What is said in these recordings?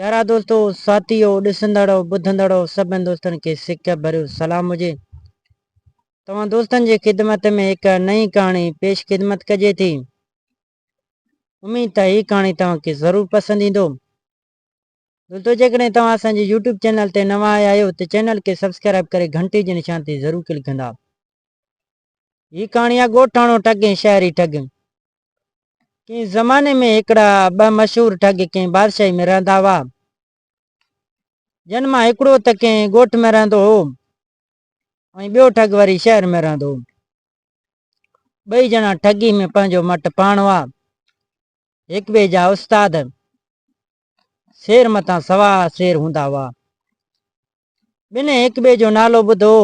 प्यारा दोस्तों, साथियों, ॾिसंदड़ो ॿुधंदड़ो सभिनि दोस्तनि खे सिक भरियो सलाम हुजे। तव्हां दोस्तनि जी ख़िदमत में हिकु नई कहाणी पेश ख़िदमत कजे थी। उम्मीद है ही कहानी तव्हांखे ज़रूरु पसंदि ईंदो। दोस्तों, जेकॾहिं तव्हां असांजे यूट्यूब चैनल ते नवां आया आहियो त चैनल खे सब्सक्राइब करे घंटी जे निशान ते ज़रूरु क्लिक कंदा। ही कहाणी आहे ॻोठाणो ठग ऐं शहरी ठग। कंहिं ज़माने में हिकिड़ा ॿ मशहूरु ठग कंहिं बादशाही में रहंदा हुआ। जन मां हिकिड़ो त कंहिं ॻोठ में रहंदो हो ऐं ॿियो ठग वरी शहर में रहंदो हो। ॿई ॼणा ठगी में पंहिंजो मट पाण हुआ। हिक ॿिए जा उस्ताद, शेर मथां सवा शेर हूंदा हुआ। ॿिन्ही हिक ॿिए जो नालो ॿुधो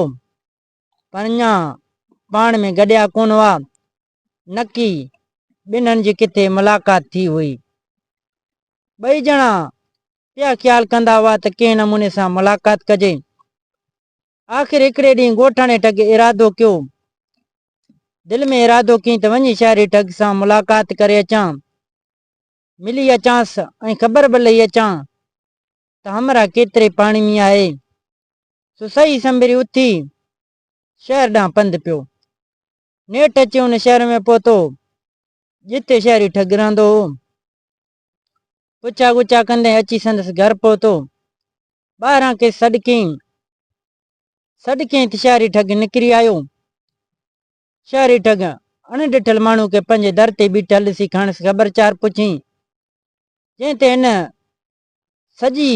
पर अञा पाण में गॾिया कोन हुआ। नकी ॿिन्हनि जी किथे मुलाक़ात थी हुई। ॿई ॼणा पिया ख़्यालु कंदा हुआ त कंहिं नमूने सां मुलाक़ात कजे। आख़िर हिकिड़े ॾींहुं ॻोठाणे ठग इरादो कयो, दिलि में इरादो कई त वञी शहरी ठग सां मुलाक़ात करे अचां, मिली अचांसि ऐं ख़बर बि लही अचां त हमरा केतिरे पाणी में आहे। सो सही संभरी उथी शहर ॾांहुं पंधु पियो। नेठि अची हुन शहर में पहुतो जिते शहरी ठग रहंदो हो। पुछा गुछा कंदे अची संदसि घर पहुतो। ॿाहिरां के सॾु कयईं त शहरी ठग निकिरी आयो। शहरी ठग अणिॾिठल माण्हू खे पंहिंजे दर ते बीठल ॾिसी खणसि ख़बरचार पुछियईं, जंहिं ते हिन सॼी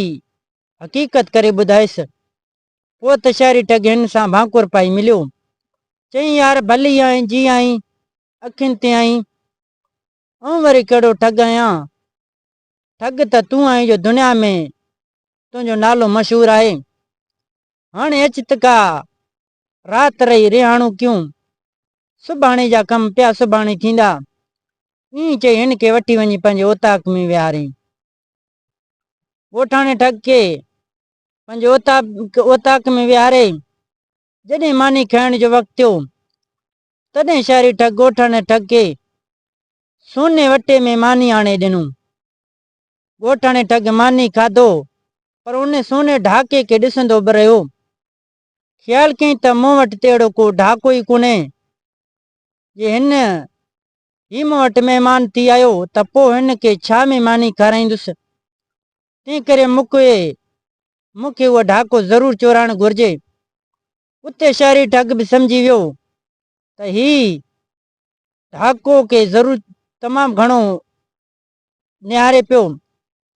हक़ीक़त करे ॿुधायसि। पोइ त शहरी ठग हिन सां भाकुर पाई मिलियो। चई, यार भली आहीं, जी आहीं, अखियुनि ते आहीं, ऐं वरी कहिड़ो ठग आहियां। ठग त तूं आहीं जो दुनिया में तुंहिंजो नालो मशहूरु आहे। हाणे अच त का राति रही रिहाणू कयूं, सुभाणे जा कम पिया सुभाणे थींदा। ईअं चई हिन खे वठी वञी पंहिंजे ओताक में विहारई। ॻोठाणे ठग खे पंहिंजे ओताक में विहारे जॾहिं मानी खाइण जो वक़्तु थियो तॾहिं शहरी ठग ॻोठाणे ठग खे सोने वटे में मानी आणे ॾिनो। ॻोठाणे ठग मानी खाधो पर उन सोने ढाके खे ॾिसंदो बि रहियो। ख़्यालु कई त मूं वटि त अहिड़ो को ढाको ई कोन्हे। जे हिन ही मूं वटि महिमान थी आयो त पोइ हिन खे छा में मानी खाराईंदुसि। तंहिं करे मूंखे उहो ढाको ज़रूरु चोराइणु घुरिजे। उते शहरी ठग बि सम्झी वियो त ही ढाको खे ज़रूरु तमामु घणो निहारे पियो,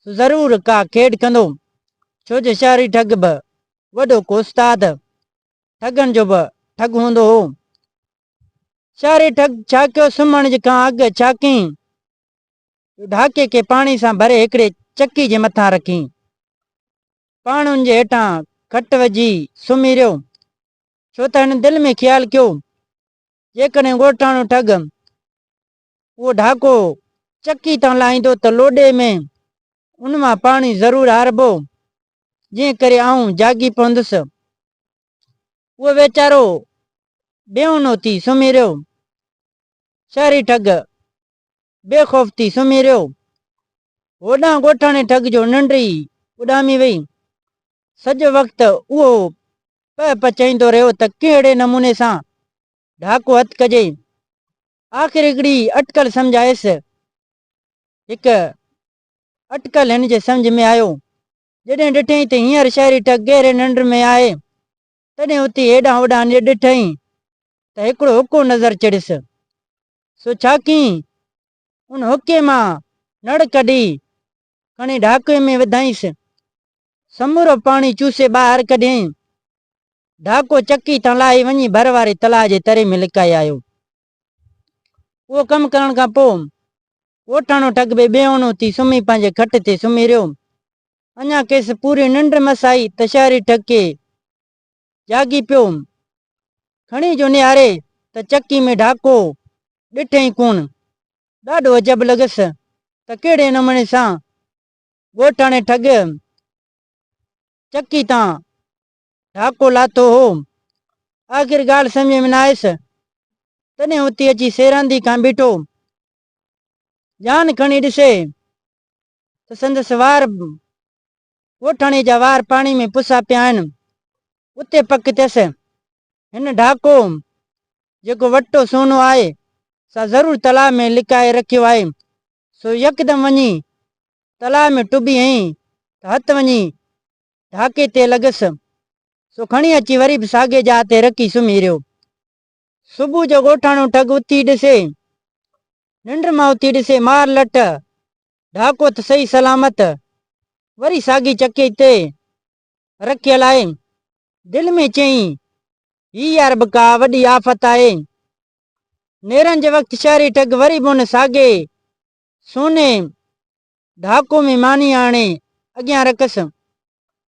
ज़रूरु का खेॾ कंदो। छो जो शहरी ठग बि वॾो को उस्ताद ठगनि जो बि ठग हूंदो हो। शहरी ठग छा कयो, सुम्हण खां अॻु छा कयईं, ढाके खे पाणी सां भरे हिकिड़े चकी जे मथां रखियईं। पाण उन जे हेठां खट विझी सुम्ही रहियो। छो त हिन दिलि में ख़्यालु कयो, जेकॾहिं ॻोठाणो ठग उहो ढाको चकी तां लाहींदो त लोॾे में उन मां पाणी ज़रूरु हारबो, जंहिं करे आऊं जागी पवंदुसि। उहो वीचारो बेवनो थी सुम्ही रहियो। शहरी ठग बेखौफ़ थी सुम्ही रहियो। होॾां ॻोठाणे ठग जो निंड ई उॾामी वई। सॼो वक़्तु उहो पचाईंदो रहियो त कहिड़े नमूने सां ढाको हथु कजे। आख़िर हिकिड़ी अटकल सम्झायसि। हिकु अटकल हिन जे सम्झ में आयो। जॾहिं ॾिठईं त हींअर शहरी ठग गहरे निंड में आहे तॾहिं उथी हेॾां होॾां ॾिठईं त हिकिड़ो हुको नज़र चिड़ियसि। सो छा कयईं, उन हुके मां नड़ कढी खणी ढाके में विधाईंसि। समूरो पाणी चूसे ॿाहिरि कढियईं। ढाको चकी तां लाहे वञी भर वारे तलाउ जे तरे में लिकाए आयो। उहो कमु करण खां पोइ ॻोठाणो ठग बि बेवनो थी सुम्ही पंहिंजे खट ते सुम्ही रहियो। अञा केसि पूरी निंड मस आई त शहरी ठग खे जागी पियो। खणी जो निहारे त चकी में ढाको ॾिठई कोन। ॾाढो अजब लॻसि त कहिड़े नमूने सां ॻोठाणे ठग चकी तां ढाको लाथो हो। आख़िर ॻाल्हि सम्झ में न आयसि। तॾहिं उथी अची सेरांदी खां बीठो। जान खणी ॾिसे त संदसि वार ॻोठाणे जा वार पाणी में पुसा पिया आहिनि। उते पक थियसि हिन ढाको जेको वटो सोनो आहे सा ज़रूरु तलाउ में लिकाए रखियो आहे। सो यकदमि वञी तलाउ में टुॿी हईं त हथ वञी ढाके ते लॻसि। सो खणी अची वरी बि साॻे जाइ ते रखी सुम्ही रहियो। सुबुह जो ॻोठाणो ठग उथी ॾिसे, निंड मां उथी ॾिसे मार लट ढाको त सही सलामत वरी साॻी चके ते रखियल आहे। दिल में चई ही यार बका वॾी आफ़त आहे। नेरनि जे वक़्तु शहरी ठग वरी बि उन साॻे सोने ढाको में मानी आणे अॻियां रखसि।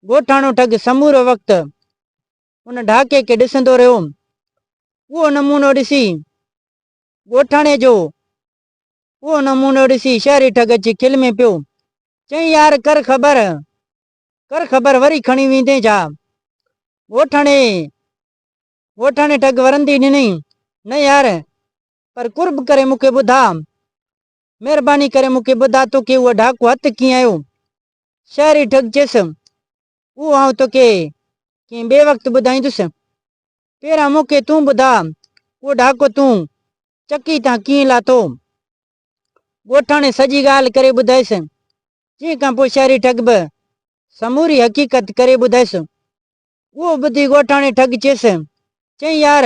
ॻोठाणो ठग समूरो वक़्तु उन ढाके खे ॾिसंदो रहियो। उहो नमूनो ॾिसी ॻोठाणे जो शहरी ठग अची खिल में पियो। चई यार कर ख़बर वरी खणी वेंदे छा। ॻोठाणे ठग वरंदी ॾिनई, न यार पर कुर्ब करे मूंखे ॿुधा, महिरबानी करे मूंखे ॿुधा तोखे उहो ढाको हथ कीअं आयो। शहरी ठग चयसि उहो आउं तोखे कंहिं ॿिए वक़्तु ॿुधाईंदुसि, पहिरां मूंखे तूं ॿुधा उहो ढाको तूं चकी तां कीअं लाथो। ॻोठाणे सॼी ॻाल्हि करे ॿुधायसि। तंहिं खां पोइ शहरी ठग बि समूरी हक़ीक़त करे ॿुधायसि। उहो ॿुधी ॻोठाणे ठग चयसि, चई यार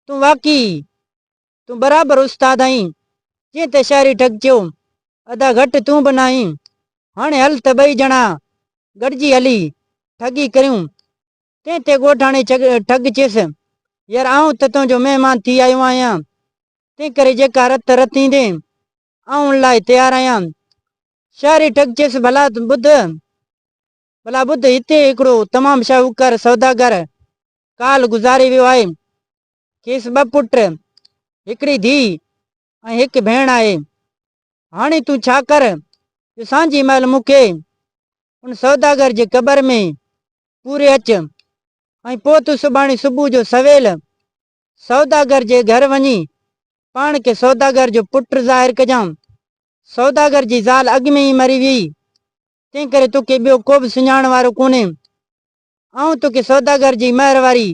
तूं बराबरि उस्ताद आहीं। जीअं त शहरी ठग चयो, अदा घटि तूं बि न आहीं। हाणे हल त ॿई ॼणा गॾिजी हली ठगी करियूं। तंहिं ते ॻोठाणे ठग चयसि, यार आउं त तुंहिंजो महिमान थी आयो आहियां, तंहिं करे जेका रत रतींदे आउं उन लाइ तयारु आहियां। शहरी ठग चयसि भला ॿुध हिते हिकिड़ो तमामु शाहूकार सौदागर काल गुज़ारे वियो आहे। खेसि 2 पुट हिकिड़ी धीउ ऐं हिकु भेण आहे। हाणे तूं छा कर, सांझी महिल मूंखे उन सौदागर जे क़बर में पूरे अच ऐं पोइ तूं सुभाणे सुबुह जो सवेल सौदागर जे घर वञी पाण खे सौदागर जो पुट ज़ाहिर कजांइ। सौदागर जी ज़ाल अॻु में ई मरी वई, तंहिं करे तोखे ॿियो को बि सुञाण वारो कोन्हे। आउं तोखे सौदागर जी महिर वारी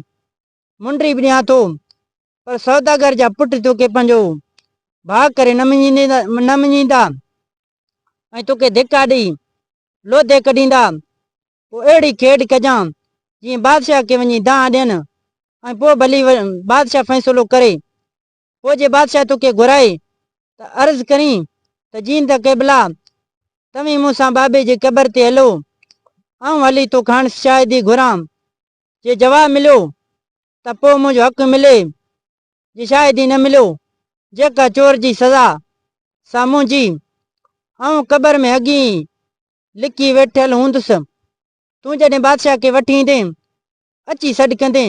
मुंडी बि ॾियां थो, पर सौदागर जा पुट तोखे पंहिंजो भाउ करे न मञींदा ऐं तोखे धिका ॾेई लोधे कढींदा। पोइ अहिड़ी खेॾ कजांइ जीअं बादशाह खे वञी दांह ॾियनि ऐं पोइ भली बादशाह फ़ैसिलो करे। पोइ जे बादशाह तोखे घुराए त अर्ज़ु करी त जींद क़िबला तव्हीं मूंसां बाबे जे क़बर ते हलो, आउं हली तो हाणे शायदि घुरां। जे जवाबु मिलियो त पोइ मुंहिंजो हक़ मिले, जे शायदि न मिलियो जेका चोर जी सज़ा सा मुंहिंजी। आउं क़बर में अॻी लिकी वेठल हूंदुसि। तूं जॾहिं बादशाह खे वठी ईंदे अची सॾु कंदे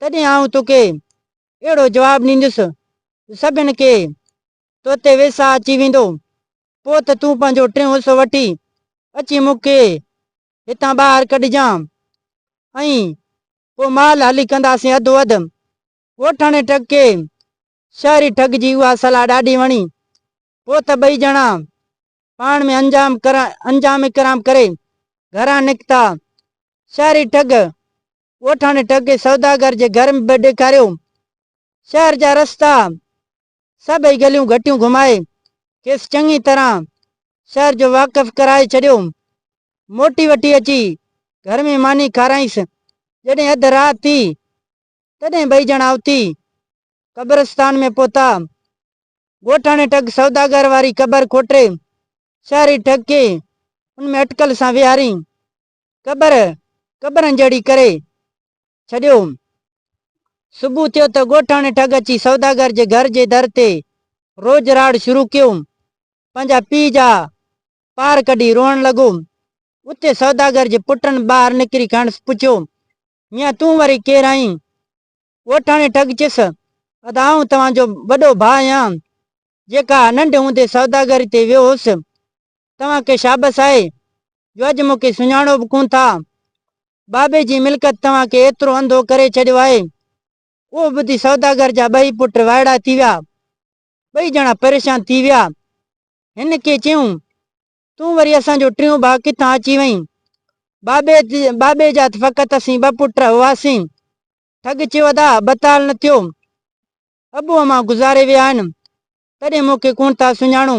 तॾहिं आउं तोखे अहिड़ो जवाबु ॾींदुसि सभिनि खे तो ते वेसा अची वेंदो। पोइ त तूं पंहिंजो टियों हिसो वठी अची मूंखे हितां ॿाहिरि कढिजांइ ऐं पोइ माल हली कंदासीं अधो अधु। ॻोठाणे ठग खे शहरी ठग जी उहा सलाह ॾाढी वणी। पोइ त ॿई ॼणा पाण में अंजाम इकराम करे घरां निकिता। शहरी ठग ॻोठाणे ठग खे सौदागर जे घर में बि ॾेखारियो। शहर जा रस्ता सभई गलियूं घटियूं घुमाए खेसि चङी तरह शहर जो वाक़िफ़ कराए छॾियो। मोटी वठी अची घर में मानी खाराईंसि। जॾहिं अधु राति थी तॾहिं ॿई ॼणा उथी क़ब्रस्तान में पहुता। ॻोठाणे ठग सौदागर वारी क़बर खोटे शहरी ठग खे उनमें अटकल सां विहारी क़बरनि जहिड़ी करे छॾियो। सुबुह थियो त ॻोठाणे ठग अची सौदागर जे घर जे दर ते रोज राड़ शुरू कयो। पंहिंजा पीउ जा पार कढी रोअण लॻो। उते सौदागर जे पुटनि ॿाहिरि निकिरी खणसि पुछियो, मियां तूं वरी केरु आहीं। ॻोठाणे ठग चयसि, अदा आउं तव्हांजो वॾो भाउ आहियां जेका नंढे हूंदे सौदागरी ते वियो हुउसि। तव्हांखे शाबस आहे जो अॼु मूंखे सुञाणो बि कोन था। बाबे जी मिल्कत तव्हांखे एतिरो अंधो करे छॾियो आहे। उहो ॿुधी सौदागर जा 2 पुट वाइड़ा थी विया। 2 ॼणा परेशान थी विया। हिन खे चयूं, तूं वरी असांजो टियों भाउ किथां अची वहीं। बाबे जा फ़क़ति असीं 2 पुट हुआसीं। ठग चयो ता बताल न थियो, अबूअ मां गुज़ारे विया आहिनि, तॾहिं मूंखे कोन था सुञाणो।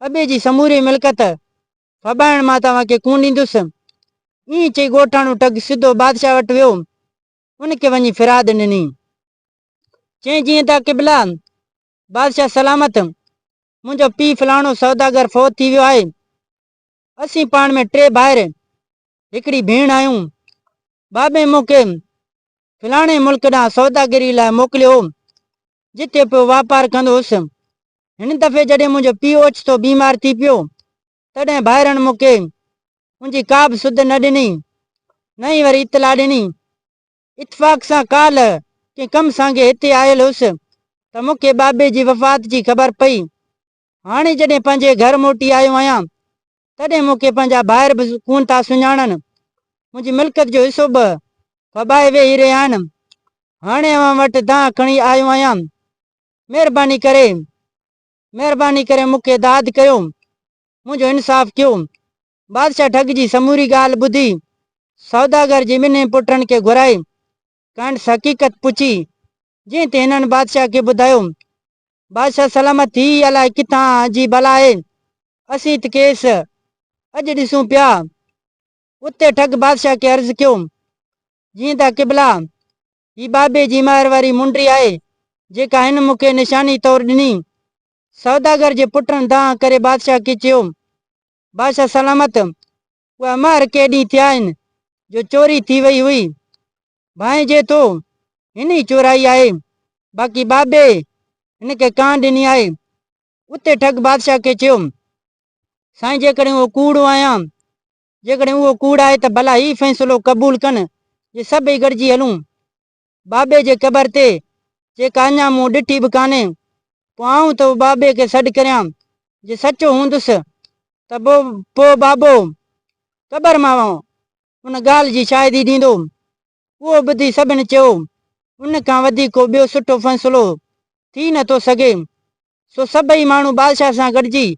अबे जी समूरी मिल्कत फॿाइण मां तव्हांखे कोन ॾींदुसि। ईअं चई ॻोठाणो ठग सिधो बादशाह वटि वियो, उनखे वञी फिराद ॾिनी। चई जीअं त क़िबला बादशाह सलामत, मुंहिंजो पीउ फलाणो सौदागर फौत थी वियो आहे। असीं पाण में 3 भाइर हिकिड़ी भेण आहियूं। बाबे मूंखे फलाणे मुल्क ॾांहुं सौदागरी लाइ मोकिलियो, जिते पियो वापारु कंदो हुउसि। हिन दफ़े जॾहिं मुंहिंजो पीउ ओचितो बीमार थी पियो, तॾहिं भाइरनि मूंखे मुंहिंजी का बि सुध न ॾिनी, न ई वरी इतला ॾिनी। इतफ़ाक़ सां काल कंहिं कम सांगे हिते आयल हुउसि त मूंखे बाबे जी वफ़ात जी ख़बर पई। हाणे जॾहिं पंहिंजे घर मोटी आयो आहियां, तॾहिं मूंखे पंहिंजा भाइर बि कोन था सुञाणनि। मुंहिंजी मिल्कत जो हिसो बि फॿाए वेही रहिया आहिनि। हाणे अव्हां वटि दांह खणी आयो आहियां। महिरबानी करे मूंखे दाद कयो, मुंहिंजो इंसाफ़ कयो। बादशाह ठग जी समूरी ॻाल्हि ॿुधी सौदागर जे 2 पुटनि खे घुराए कंहिं हक़ीक़त पुछी, जंहिं ते हिननि बादशाह खे ॿुधायो। बादशाह सलामत थी अलाए किथां जी भला आहे, असीं त केस अॼु ॾिसूं पिया। उते ठग बादशाह खे अर्ज़ु कयो, जीअं त क़िबला ही बाबे जी महर वारी मुंडी आहे, जेका हिन मूंखे निशानी तौरु ॾिनी। सौदागर जे पुटनि दांह करे बादशाह खे चयो, बादशाह सलामत, उहा महर के ॾींहं थिया आहिनि जो चोरी थी वई हुई। भाई जे तो हिन ई चोराई आहे, बाक़ी बाबे हिनखे कान ॾिनी आहे। उते ठग बादशाह खे चयो, साईं जेकॾहिं उहो कूड़ो आहियां, जेकॾहिं उहो कूड़ आहे त भला ही फ़ैसिलो क़बूल कनि जे सभई गॾिजी हलूं बाबे जे क़बर ते, जेका अञा मूं ॾिठी बि कान्हे। पोइ आऊं त बाबे खे सॾु करियां, जे सचो हूंदुसि त पोइ बाबो क़बर मां उन ॻाल्हि जी शाहिदी ॾींदो। उहो ॿुधी सभिनी चयो, उन खां वधीक को ॿियो सुठो फ़ैसिलो थी नथो सघे। सो सभई माण्हू बादशाह सां गॾिजी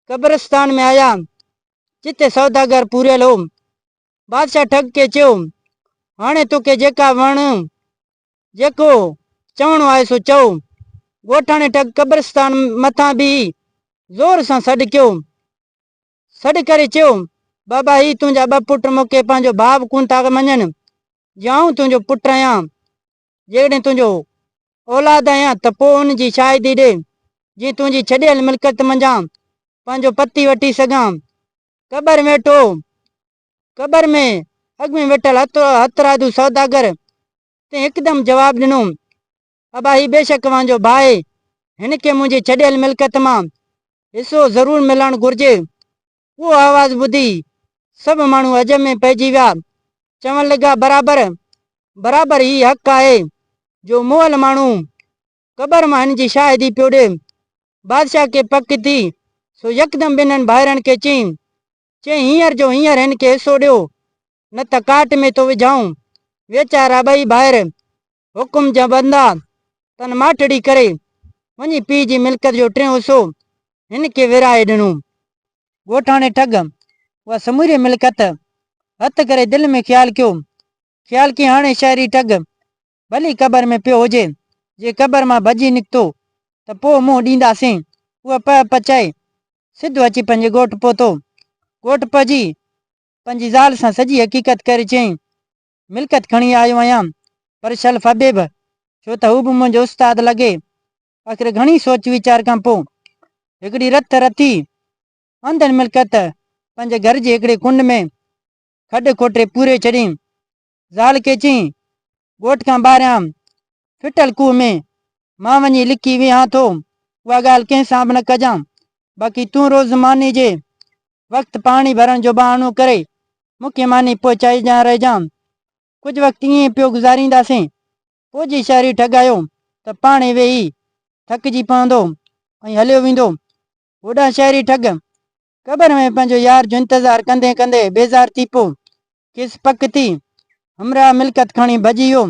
क़ब्रिस्तान में आया, जिते सौदागर पूरियल हो। बादशाह ठग खे चयो, हाणे तोखे जेको चवणो आहे सो चओ। ॻोठाणे ठग क़ब्रिस्तान मथां बि ज़ोर सां सॾु कयो। सॾु करे चयो, बाबा ही तुंहिंजा 2 पुट मूंखे पंहिंजो भाउ कोन था मञनि। जे आऊं तुंहिंजो पुटु आहियां, जेकॾहिं तुंहिंजो औलाद आहियां त पोइ उन जी शाहिदी ॾे, जीअं तुंहिंजी छॾियल मिल्कत मंझां पंहिंजो पती वठी सघां। क़बर में अॻ में वेठल हथरादू सौदागर ते हिकदमि जवाबु ॾिनो, अबा ही बेशक मुंहिंजो भाउ आहे, हिनखे मुंहिंजी छॾियल मिल्कत मां हिसो ज़रूरु मिलणु घुरिजे। उहो आवाज़ ॿुधी सभु माण्हू अजब में पइजी विया, चवण लॻा, बराबर ही हक़ आहे जो मोहल माण्हू क़बर मां हिन जी शाहिदी पियो ॾे। बादशाह खे पक थी सो यकदमि 2 भाइरनि खे चई हींअर जो हींअर हिनखे हिसो ॾियो, न त काट में तो विझाऊं। वेचारा 2 भाइर हुकुम जा बंदा तन माठड़ी करे वञी पीउ जी मिल्कत जो 3 हिसो हिनखे विराए ॾिनो। ॻोठाणे ठग उहा समूरी मिल्कत हथ करे दिलि में ख़्यालु कयो हाणे शहरी ठग भली क़बर में पियो हुजे, जे क़बर मां भॼी निकितो त पोइ मुंहुं ॾींदासीं। उहा पचाए सिधो अची पंहिंजे ॻोठु पहुतो। ॻोठु पहुची पंहिंजी ज़ाल सां सॼी हक़ीक़त करे चई, मिल्कत खणी आयो आहियां, पर शल फॿे बि, छो त हू बि मुंहिंजो उस्ताद लॻे। आख़िर घणी सोच वीचार खां पोइ हिकिड़ी रथ रथी अंदरि मिल्कत पंहिंजे घर जे हिकिड़े कुंड में खॾु खोटे पूरे छॾियईं। ज़ाल खे चई, ॻोठ खां ॿाहिरियां फिटल खूह में मां वञी लिकी वियां थो, उहा ॻाल्हि कंहिं सां बि न कजां। बाक़ी तूं रोज़मानी जे वक़्तु पाणी भरण जो बहानो करे मूंखे मानी पहुचाइजां रहिजां। कुझु वक़्तु ईअं पियो गुज़ारींदासीं। पोइ जी शहरी ठग आयो त पाणे वेही थकिजी पवंदो ऐं हलियो वेंदो। होॾां शहरी ठग क़बर में पंहिंजो यार जो इंतज़ारु कंदे कंदे बेज़ार थी पियो। खेसि पक थी हमरा मिल्कत खणी भॼी वियो।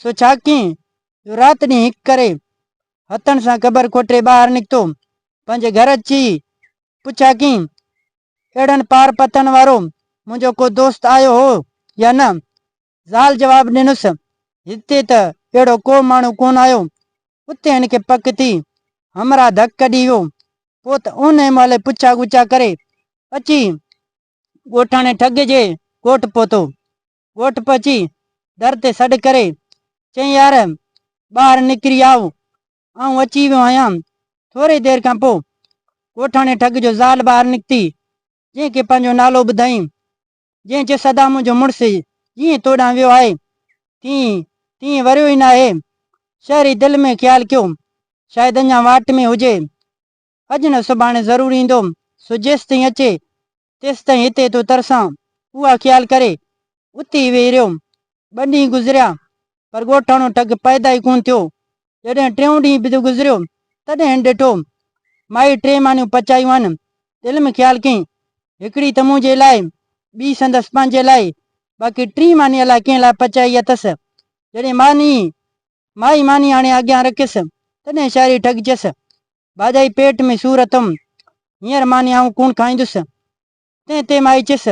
सो छा कयईं, राति ॾींहुं हिकु करे हथनि सां क़बर खोटे ॿाहिरि निकितो। पंहिंजे घर अची पुछा कयईं, अहिड़नि पार पतन वारो मुंहिंजो को दोस्त आयो हो या न? ज़ाल जवाब ॾिनुसि, हिते त अहिड़ो को माण्हू कोन आयो। उते हिन खे पक थी हमरा धक कढी वियो। पोइ त उन महिल पुछा गुछा करे अची ॻोठाणे ठग जे ॻोठ पहुतो। ॻोठ पहुची दर ते सॾ करे चई, यार ॿाहिरि निकिरी आओ, आऊं अची वियो आहियां। थोरी देरि खां पोइ ॻोठाणे ठग जो ज़ाल ॿाहिरि निकिती, जंहिंखे पंहिंजो नालो ॿुधाई। जंहिं चयो, सदा मुंहिंजो मुड़ुसु जीअं तोॾां वियो आहे तीअं तीअं वरियो ई न आहे। शहरी दिलि में ख़्यालु कयो, शायदि अञा वाट में हुजे, अॼु न सुभाणे ज़रूरु ईंदो। सो जेसि ताईं अचे तेसि ताईं हिते थो तरसां। उहा ख़्यालु करे उते ई वेही रहियो। 2 ॾींहं गुज़रिया पर ॻोठाणो ठग पैदा ई कोन थियो। जॾहिं 3 ॾींहं बि गुज़रियो तॾहिं हिन ॾिठो माई 3 मानियूं पचायूं आहिनि। दिलि में ख़्यालु कयईं, हिकिड़ी त मुंहिंजे लाइ, ॿी संदसि पंहिंजे लाइ, बाक़ी 3 मानी अलाए कंहिं लाइ पचाई अथसि। जॾहिं माई मानी हाणे अॻियां रखियसि तॾहिं शायरी ठग चयसि, भाॼाई पेट में सूर अथमि, हींअर मानी आऊं कोन खाईंदुसि। तंहिं ते माई चयसि,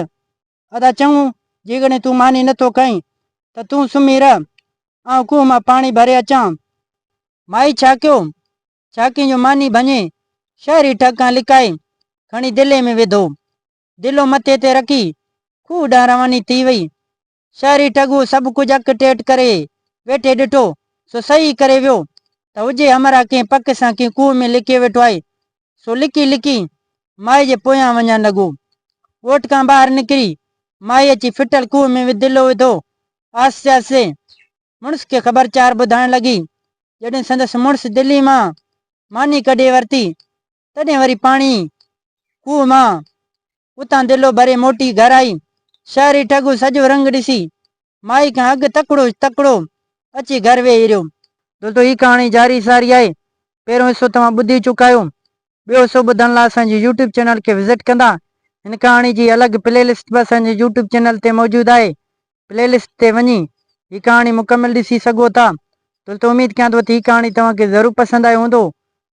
अदा चऊं जेकॾहिं तूं मानी नथो खाईं त तूं सुम्ही रह, ऐं खूह मां पाणी भरे अचां। माई छा कयो, छाकी जो मानी भञे शहरी ठग खां लिकाए खणी दिले में विधो। दिलो मथे ते रखी खूह ॾांहुं रवानी थी वई। शहरी ठग सभु कुझु अक टेट करे वेठे ॾिठो सो सही करे वियो त हुजे हमरा कंहिं पक सां कंहिं खूह में लिकी वेठो आहे। सो लिकी लिकी माई जे पोयां वञणु लॻो। ॻोठ खां ॿाहिरि निकिरी माई अची फिटल खूह में दिलो विधो। आस्ते आस्ते मुड़ुस खे ख़बरचार ॿुधाइण लॻी। जॾहिं संदसि मुड़ुसु दिल्ली मां मानी कढे वरिती तॾहिं वरी पाणी खूह मां उतां दिलो भरे मोटी घर आई। शहरी ठग सॼो रंग ॾिसी माई खां अॻु तकिड़ो तकिड़ो अची घर वेही रहियो। दोस्तो ही कहाणी जारी सारी आहे। पहिरियों हिसो तव्हां ॿुधी चुका आहियो। ॿियो हिसो ॿुधण लाइ असांजे यूट्यूब चैनल खे विज़िट कंदा। हिन कहाणी जी अलॻि प्लेलिस्ट बि असांजे यूट्यूब चैनल ते मौजूदु आहे। प्लेलिस्ट ते वञी ही कहाणी मुकमल ॾिसी सघो था। दोस्तो उमेद कयां थो त ही कहाणी तव्हांखे ज़रूरु पसंदि आयो हूंदो।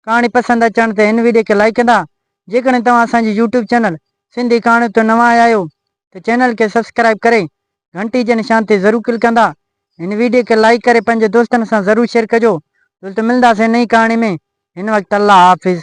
कहाणी पसंदि अचण ते हिन वीडियो खे लाइक कंदा। जेकॾहिं तव्हां असांजे यूट्यूब चैनल सिंधी कहाणियूं ते नवां आया आहियो त चैनल खे सब्सक्राइब करे घंटी जे निशान ते ज़रूरु क्लिक कंदा। हिन वीडियो खे लाइक करे पंहिंजे दोस्तनि सां ज़रूरु शेयर कजो। दोस्तो मिलंदासीं नई कहाणी में। हिन वक़्तु अल्लाह हाफ़िज़।